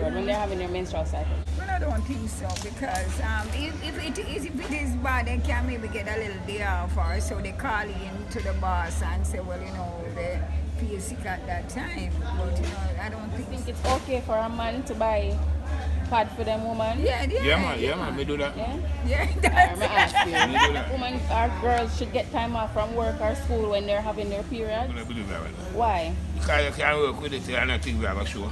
period, when they're having their menstrual cycle? Well, I don't think so because if it is bad, they can maybe get a little day off or so they call in to the boss and say, well, they feel sick at that time. But, I don't think It's okay for a man to buy pad for them woman? Yeah, man, me do that. Yeah, I'm ask you. Me do that. Women or girls should get time off from work or school when they're having their period? I don't believe that. Why? Because you can't work with it and I think we have a show.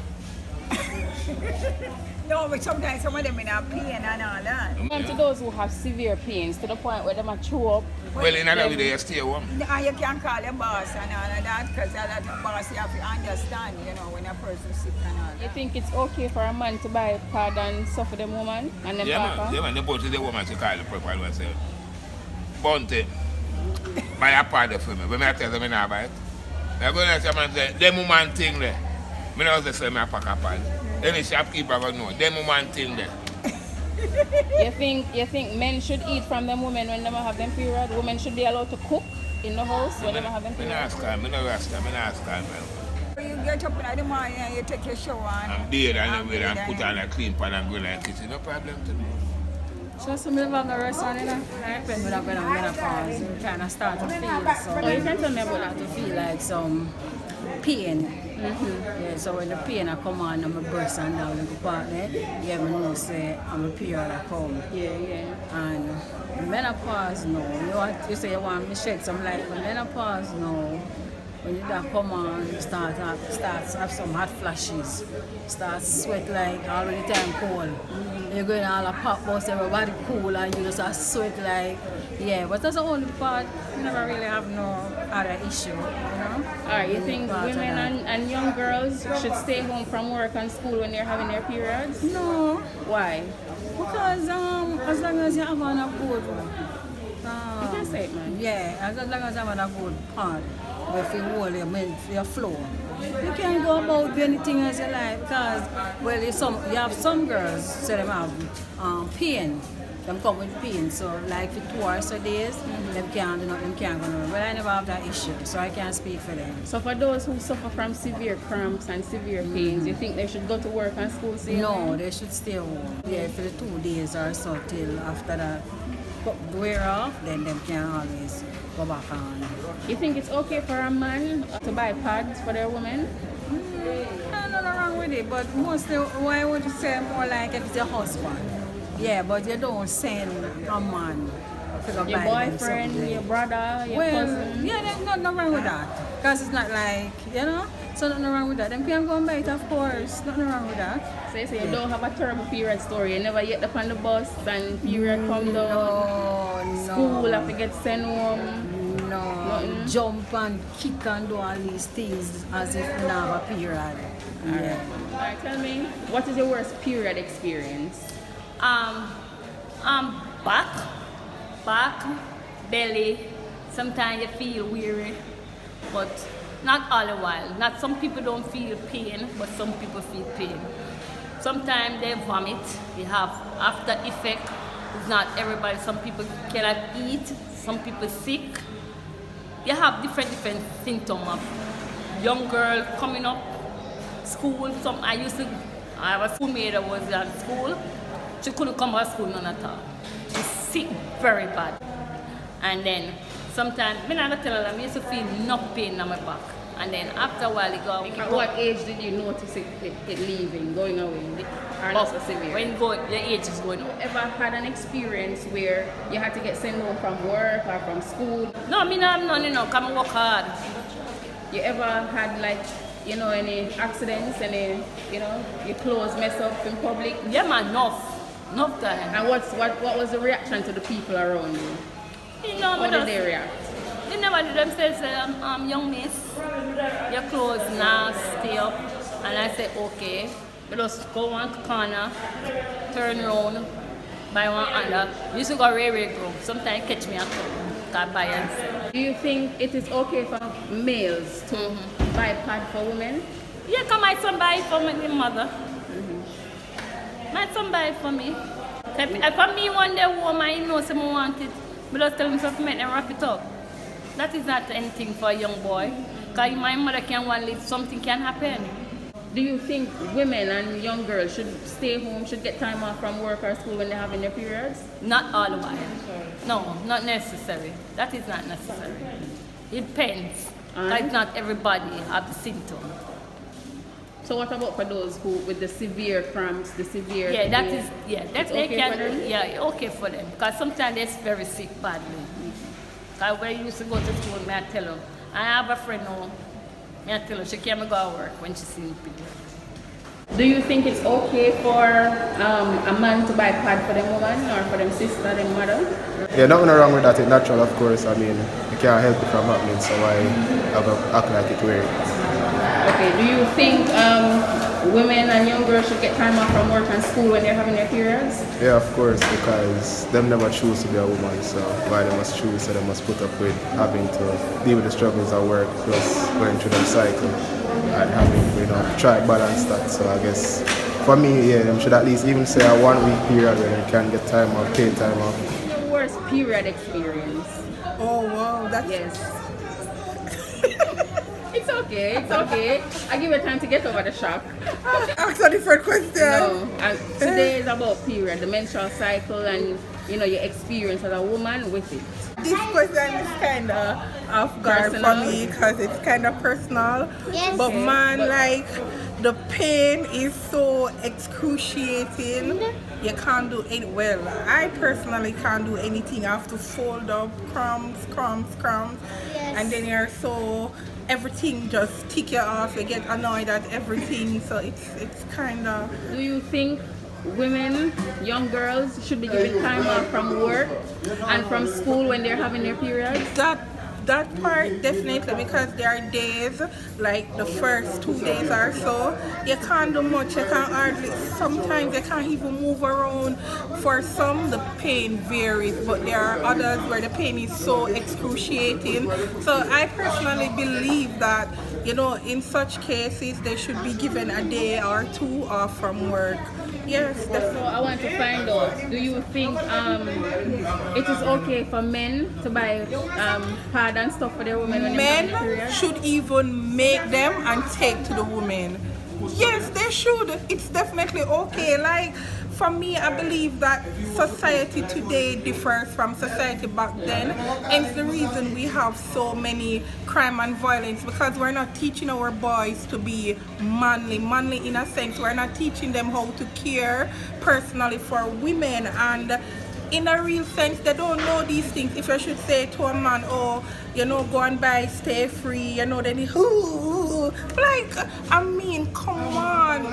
No, but sometimes some of them in a pain and all that. And to those who have severe pains to the point where they might throw up. Well, in another way, you stay home. And you can call your boss and all of that because a lot of boss you have to understand, when a person's sick and all that. You think it's okay for a man to buy pad and suffer them woman and then Yeah, man, they both the woman to call the prep and say, Bounty, buy a pad for me. When I tell them I don't buy it, they're going to say, man, them woman thing there. I don't say I pack a pad. Any shopkeeper will know, them woman thing there. You think men should eat from them women when they have them period? Women should be allowed to cook in the house when they have them period? I don't ask her. You get up in the morning and you take your shower I'm dead and put on a clean pan and go like this. No problem to me. Just some of the rest on it, when I'm menopause, you kind of start to feel so. You can tell me about that. To feel like some pain. Yeah, so when the pain I come on, I'm a breast and down in the partner, yeah, I know say I'm a period I come. Yeah. And menopause now, you say you want me shed some light, but menopause now, when you come on, you start have some hot flashes, start sweat like already time cold. You're going all a pop bus, everybody cool and you just start sweat like, yeah, but that's the only part, you never really have no other issue, Alright, you think women and young girls should stay home from work and school when they're having their periods? No. Why? Because as long as you have on a good you can say it, man. yeah, as long as you have on a good part, if you hold your flow. You can go about anything as you like because, well, you have some girls, so them have pain. Them come with pain, so like for 2 or so days, them can't do nothing, them can't go nowhere. But I never have that issue, so I can't speak for them. So for those who suffer from severe cramps and severe pains, you think they should go to work and school same? No, they should stay home. Yeah, for the 2 days or so till after that wear off, then them can always go back on. You think it's okay for a man to buy pads for their women? Nothing wrong with it, but mostly, why would you say more like if it's your husband? Yeah, but you don't send a man to go Your buy them boyfriend, something. your brother, your cousin? Yeah, there's nothing wrong with that. Because it's not like, so nothing wrong with that. Them can go and buy it, of course. Nothing wrong with that. So you say you don't have a terrible period story. You never get up on the bus and period come down. School have to get sent home. No. Jump and kick and do all these things as if you have a period. Yeah. Alright, tell me, what is your worst period experience? Back, belly. Sometimes you feel weary, but not all the while. Not some people don't feel pain, but some people feel pain. Sometimes they vomit. They have after effect. It's not everybody. Some people cannot eat. Some people sick. You have different symptoms of young girl coming up, school. I have a schoolmate that was at school. She couldn't come to school none at all. She's sick very bad. And then sometimes, I never tell her, I used to feel no pain on my back. And then after a while, it go. At what age did you notice it leaving, going away, or not so severe? When the age is going up. Ever had an experience where you had to get sent home from work or from school? No, I have none, come and work hard. You ever had any accidents, your clothes mess up in public? Yeah, man, enough time. And what was the reaction to the people around you? How did they react? They never do themselves say, young miss, your clothes now stay up. And I say, okay. We just go one corner, turn around, buy one under. We used to go railway go. Sometimes catch me at home, buy and sell. Do you think it is okay for males to buy pad for women? Yeah, come my son buy it for my mother. My son buy it for me. If me one day woman, I know someone want it, but just tell him to make them wrap it up. That is not anything for a young boy. Because my mother can want it, something can happen. Do you think women and young girls should stay home, should get time off from work or school when they're having their periods? Not all the while. No, not necessary. That is not necessary. It depends. Like not everybody have the symptom. So what about for those who with the severe cramps, the severe? Yeah, that's okay for them? Yeah, okay for them. Because sometimes they're very sick badly. Because when I used to go to school, I tell her, I have a friend now, I tell her she can't go to work when she's in period. Do you think it's okay for a man to buy pad for them woman or for them sister, them mother? Yeah, nothing wrong with that. It's natural, of course. I mean, you can't help it from happening, so I have to act like it weird. Okay, do you think women and young girls should get time off from work and school when they're having their periods? Yeah, of course, because them never choose to be a woman, so why they must choose, so they must put up with having to deal with the struggles at work, plus going through them cycle and having, try to balance that. So I guess for me, yeah, them should at least even say a 1 week period where they can get time off, paid time off. Your worst period experience? Oh wow, that's Yes. It's okay, it's okay. I give you time to get over the shock. ask a different question. No, and today is about period, the menstrual cycle, and your experience as a woman with it. This question is kind of off guard for Personal? me because it's kind of personal. Yes. But Okay. man, like the pain is so excruciating. You can't do it well. I personally can't do anything. I have to fold up, crumbs, Yes. and then you're so everything just tick you off. You get annoyed at everything. So it's kind of. Do you think women, young girls, should be given time off from work and from school when they're having their periods? That part definitely, because there are days like the first 2 days or so you can't do much, you can't hardly, sometimes you can't even move around. For some the pain varies, but there are others where the pain is so excruciating. So I personally believe that in such cases they should be given a day or two off from work. Yes, definitely. So I want to find out, do you think it is okay for men to buy pad and stuff for their women when they're having their Men period? should even make them and take to the women. Yes, they should. It's definitely okay. Like, for me, I believe that society today differs from society back then. And it's the reason we have so many crime and violence, because we're not teaching our boys to be manly in a sense. We're not teaching them how to care personally for women, and in a real sense they don't know these things. If I should say to a man, go and buy stay free, then he come on.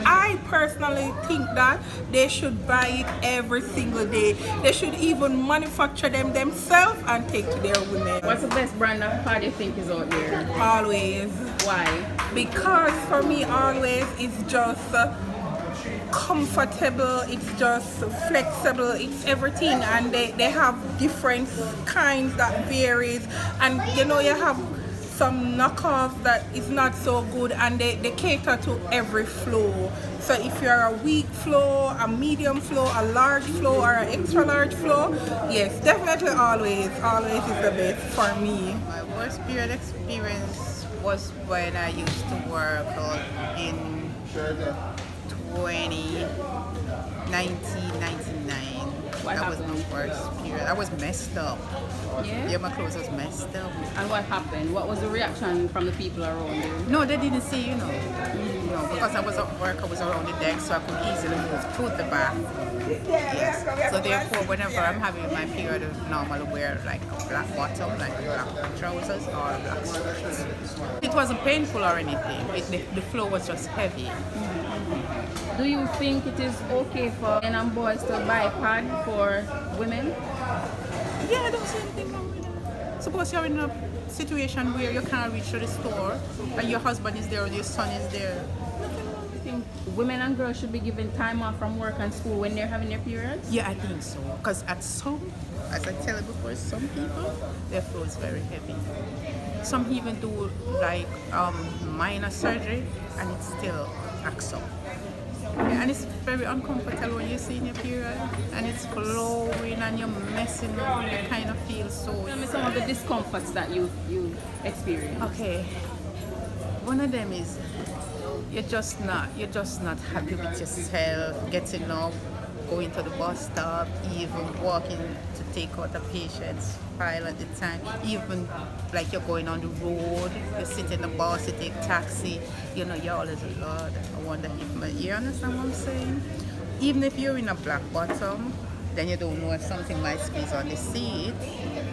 I personally think that they should buy it every single day. They should even manufacture them themselves and take to their women. What's the best brand of pad you think is out there? Always. Why? Because for me, always is just comfortable, it's just flexible, it's everything, and they have different kinds that varies, and you have some knockoff that is not so good, and they cater to every flow. So if you're a weak flow, a medium flow, a large flow, or an extra large flow, yes, definitely always is the best for me. My worst period experience was when I used to work in 1999. What That was happened? my worst period. I was messed up. Yeah? Yeah, my clothes was messed up. And what happened? What was the reaction from the people around you? No, they didn't see, No, because I was at work, I was around the deck, so I could easily move to the bath. Yes. So therefore, whenever I'm having my period, I normally wear like a black bottom, like black trousers or black shorts. It wasn't painful or anything. The flow was just heavy. Do you think it is okay for men and boys to buy pad for women? Yeah, I don't see anything wrong with that. Suppose you're in a situation where you can't reach to the store and your husband is there or your son is there. Do you think women and girls should be given time off from work and school when they're having their periods? Yeah, I think so. Because as I tell you before, some people, their flow is very heavy. Some even do like minor surgery and it still acts up. Yeah, and it's very uncomfortable when you're seeing your period and it's flowing and you're messing up and you kind of feel so. Tell me some of the discomforts that you experience. Okay. One of them is you're just not happy with yourself, getting up, going to the bus stop, even walking to take out a patient's file at the time, even like you're going on the road, you sit in the bus, you take taxi, you're always, Lord, I wonder if you understand what I'm saying? Even if you're in a black bottom, then you don't know if something might squeeze on the seat,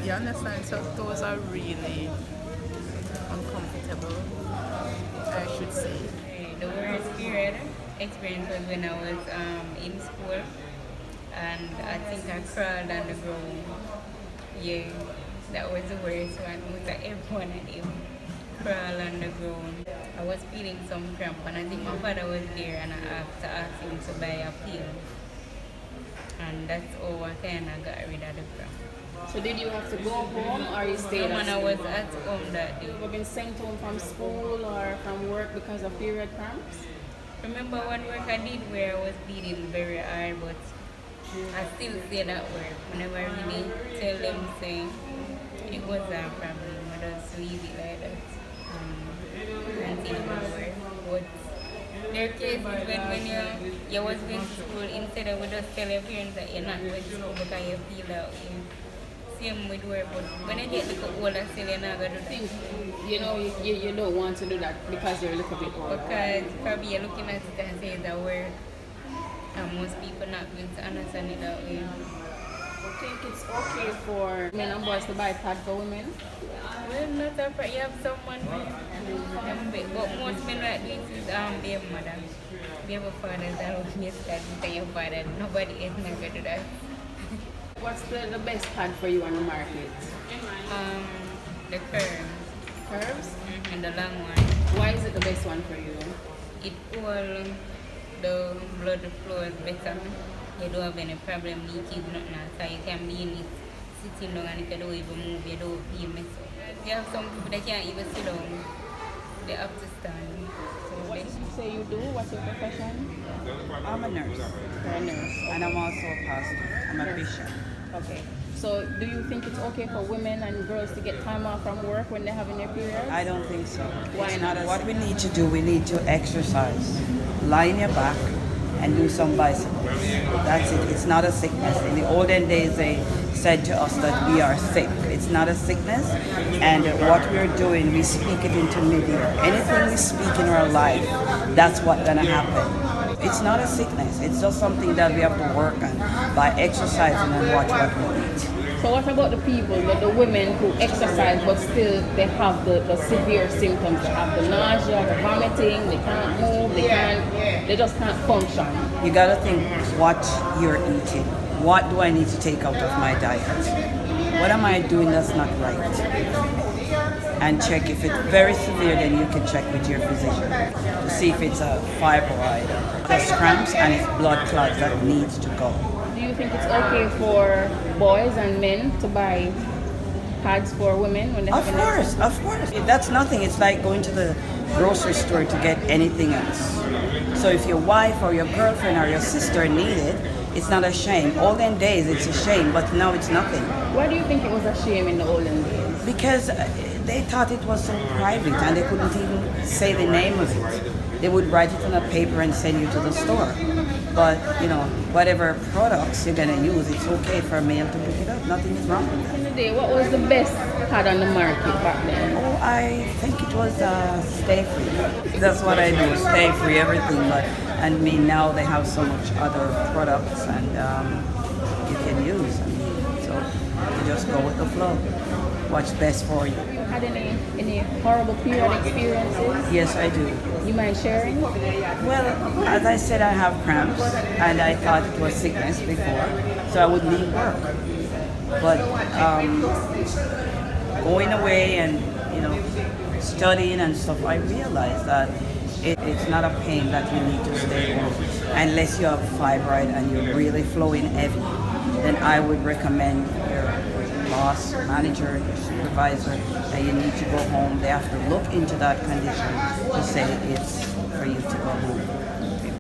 you understand? So those are really uncomfortable, I should say. The worst experience was when I was in school, and I think I crawled on the ground. Yeah, that was the worst one. With everyone and him crawl on the ground. I was feeling some cramp, and I think my father was there, and I had to ask him to buy a pill, and that's how I kind of got rid of the cramp. So did you have to go home or you stayed When I at was school? at home that day. Have you been sent home from school or from work because of period cramps? Remember one work I did where I was bleeding very hard, but I still say that word. Whenever I really tell them, say, it was a problem, I just leave it like that. And say my word. But there are cases when you was going to school, instead of just tell your parents that you're not going to school because you feel that way. Same with work, but when I get a little older, still you're not going to do that. You don't want to do that because you're a little bit older. Because probably you're looking at it and saying that work, and most people not going to understand it that way. I think it's okay for men and boys to buy pad for women. Well, not a part. You have someone but most men like this is be a mother. Be a father that will be a your father. Nobody else not going to do that. What's the best pad for you on the market? The curves. Curves? And the long one. Why is it the best one for you? It all the blood flows better. You don't have any problem leaking, nothing. So you can be in it, sitting down, and if you don't even move, you don't feel mess up. You have some people that can't even sit down. They have to stand. So What did you say you do? What's your profession? I'm a nurse, You're a nurse. and I'm also a pastor. I'm a bishop. Okay. So do you think it's okay for women and girls to get time off from work when they're having their periods? I don't think so. Why It's not? What we need to do, we need to exercise. Lie on your back and do some bicycles. That's it. It's not a sickness. In the olden days, they said to us that we are sick. It's not a sickness. And what we're doing, we speak it into media. Anything we speak in our life, that's what's going to happen. It's not a sickness. It's just something that we have to work on by exercising and watch what we eat. So what about the people, the women who exercise but still they have the severe symptoms? They have the nausea, the vomiting, they can't move, they just can't function. You got to think what you're eating. What do I need to take out of my diet? What am I doing that's not right? And check if it's very severe, then you can check with your physician to see if it's a fibroid, just cramps, and it's blood clots that needs to go. Do you think it's okay for boys and men to buy pads for women when they have Of course. That's nothing. It's like going to the grocery store to get anything else. So if your wife or your girlfriend or your sister need it, it's not a shame. Olden days, it's a shame, but now it's nothing. Why do you think it was a shame in the olden days? Because they thought it was so private and they couldn't even say the name of it. They would write it on a paper and send you to the store. But, whatever products you're going to use, it's okay for a male to pick it up. Nothing is wrong with that. In the day, what was the best pad on the market back then? Oh, I think it was Stay Free. That's what I do, Stay Free, everything. Now they have so much other products and you can use. So you just go with the flow. What's best for you. Had any horrible period experiences? Yes, I do. You mind sharing? Well, as I said, I have cramps, and I thought it was sickness before, so I would leave work. But going away and studying and stuff, I realized that it's not a pain that you need to stay home. Unless you have fibroid and you're really flowing heavy, then I would recommend your boss, manager, your supervisor that you need to go home. They have to look into that condition to say it's for you to go home.